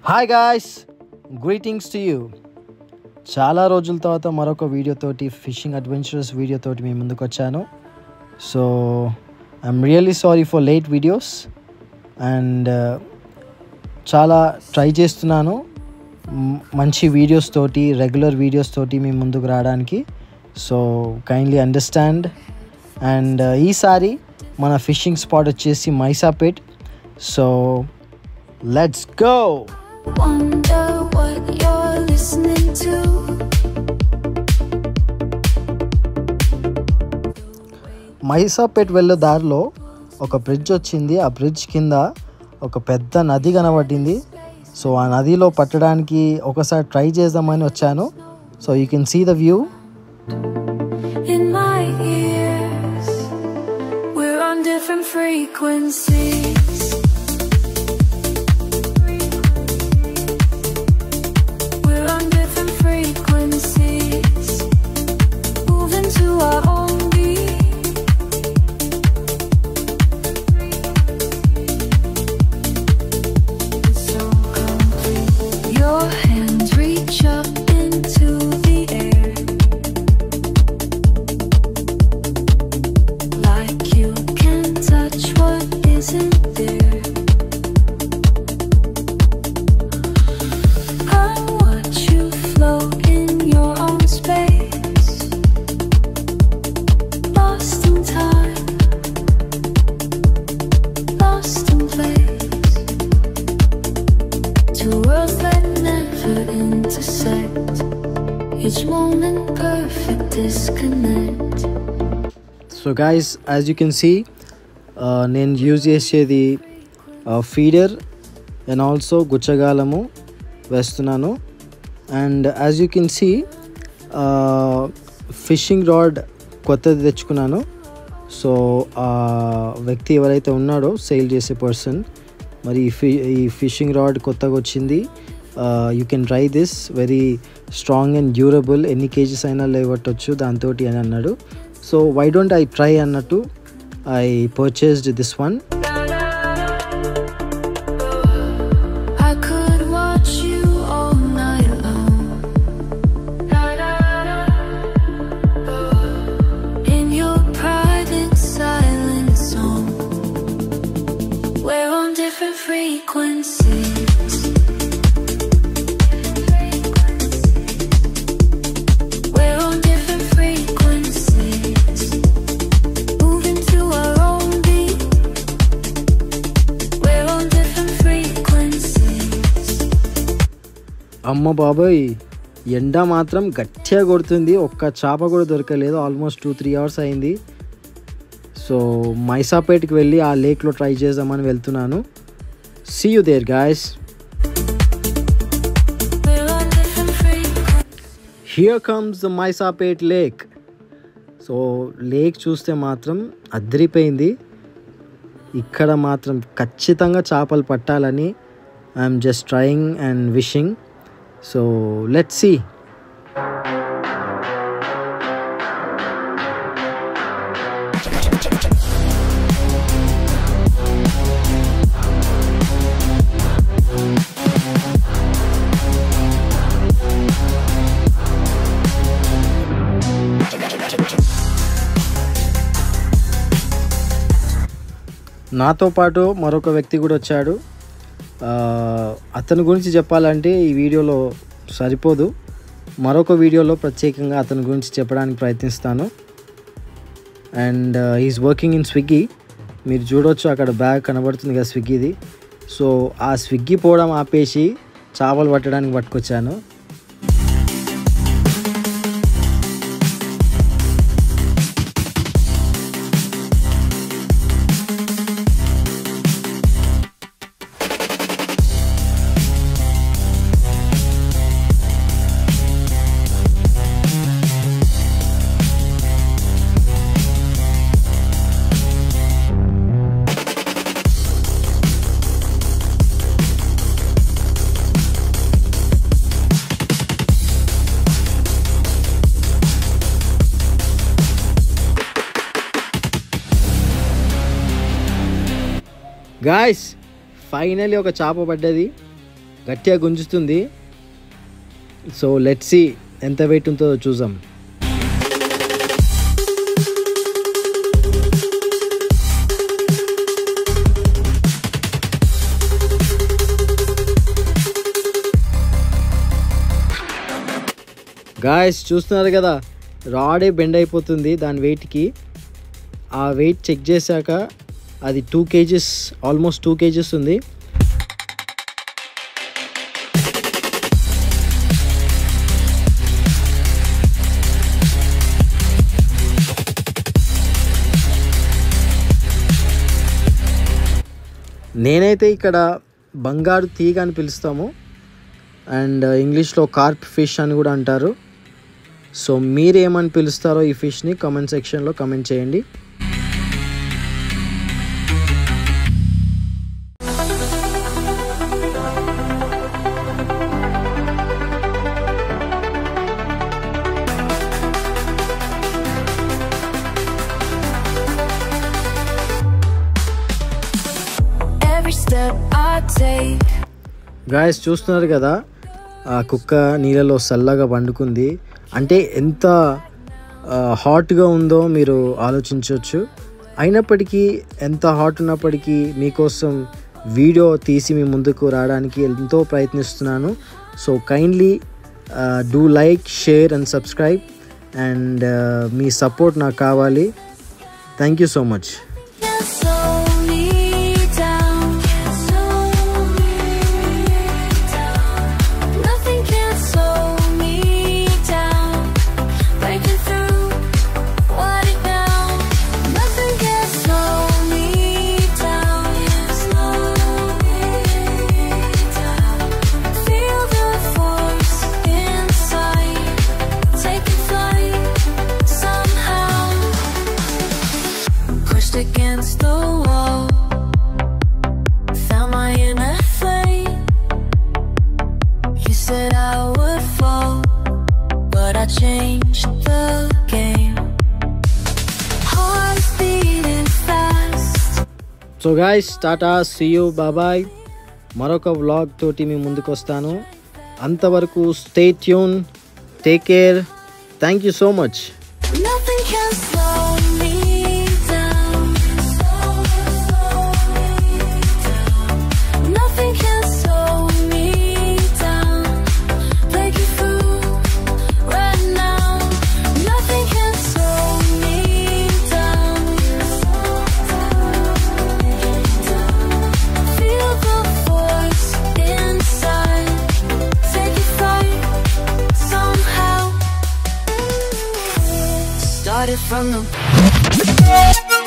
Hi guys, greetings to you. చాలా రోజుల తర్వాత మరొక వీడియోతోటి ఫిషింగ్ అడ్వెంచరస్ వీడియోతోటి మీ ముందుకు వచ్చాను. So I'm really sorry for late videos and చాలా ట్రై చేస్తున్నాను మంచి వీడియోస్ తోటి, రెగ్యులర్ వీడియోస్ తోటి మీ ముందుకు రావడానికి. So kindly understand. అండ్ ఈసారి మన ఫిషింగ్ స్పాట్ వచ్చేసి Maisapet. So let's go. Wonder what you're listening to. Maisapet వెళ్ళే దారిలో ఒక బ్రిడ్జ్ వచ్చింది. ఆ బ్రిడ్జ్ కింద ఒక పెద్ద నది కనబడింది. సో ఆ నదిలో పట్టడానికి ఒకసారి ట్రై చేద్దామని వచ్చాను. So you can see the view. In my ears, we're on different frequencies. Each moment perfect disconnect. So guys, as you can see, నేను యూజ్ చేసేది ఫీడర్ అండ్ ఆల్సో గుచ్చగాలము వేస్తున్నాను. And as you can see fishing rod కొత్తది తెచ్చుకున్నాను. So ఆ వ్యక్తి ఎవరైతే ఉన్నాడో sale చేసే పర్సన్, మరి ఈ ఫిషింగ్ రాడ్ కొత్తగా వచ్చింది. You can try this, very strong and durable, ఎన్ని కేజీస్ అయినా లేవట్టొచ్చు దాంతో అని అన్నాడు. So why don't I try అన్నట్టు ఐ పర్చేస్డ్ దిస్ వన్. అమ్మ బాబాయ్, ఎండ మాత్రం గట్టిగా కొడుతుంది. ఒక్క చేప కూడా దొరకలేదు. ఆల్మోస్ట్ 2-3 అవర్స్ అయింది. సో మైసాపేట్కి వెళ్ళి ఆ లేక్లో ట్రై చేద్దామని వెళ్తున్నాను. See you there guys. Here comes the Maisapet lake. So lake చూస్తే మాత్రం అదిరిపోయింది. ఇక్కడ మాత్రం ఖచ్చితంగా చేపలు పట్టాలని I'm just trying and wishing. So let's see. నాతో పాటు మరొక వ్యక్తి కూడా వచ్చాడు. అతని గురించి చెప్పాలంటే ఈ వీడియోలో సరిపోదు. మరొక వీడియోలో ప్రత్యేకంగా అతని గురించి చెప్పడానికి ప్రయత్నిస్తాను. And is working in Swiggy. మీరు చూడవచ్చు అక్కడ బ్యాగ్ కనబడుతుంది కదా స్విగ్గీది. సో ఆ స్విగ్గీ పోవడం ఆపేసి చేపలు పట్టడానికి పట్టుకొచ్చాను. గాయస్ ఫైనల్లీ ఒక చేప పడ్డది, గట్టిగా గుంజుతుంది. సో లెట్స్ సీ ఎంత వెయిట్ ఉంటుందో చూద్దాం. గాయస్ చూస్తున్నారు కదా, రాడే బెండ్ అయిపోతుంది దాని వెయిట్కి. ఆ వెయిట్ చెక్ చేశాక అది 2 kgs, ఆల్మోస్ట్ 2 kgs ఉంది. నేనైతే ఇక్కడ బంగారు తీగ అని పిలుస్తాము, అండ్ ఇంగ్లీష్లో కార్ప్ ఫిష్ అని కూడా అంటారు. సో మీరేమని పిలుస్తారో ఈ ఫిష్ని కామెంట్ సెక్షన్లో కామెంట్ చేయండి. గాయస్ చూస్తున్నారు కదా, ఆ కుక్క నీళ్ళలో చల్లగా పండుకుంది. అంటే ఎంత హాట్గా ఉందో మీరు ఆలోచించవచ్చు. అయినప్పటికీ, ఎంత హాట్ ఉన్నప్పటికీ మీకోసం వీడియో తీసి మీ ముందుకు రావడానికి ఎంతో ప్రయత్నిస్తున్నాను. So kindly do like, share and subscribe, and me support నాకు కావాలి. Thank you so much. Against the wall, found my inner flame. You said I would fall, but I changed the game. Heart's beating fast. So guys టాటా, see you, bye. మరొక vlog తోటి మీ ముందుకు వస్తాను. అంతవరకు stay tune, take care. Thank you so much. Nothing can slow me. Started from the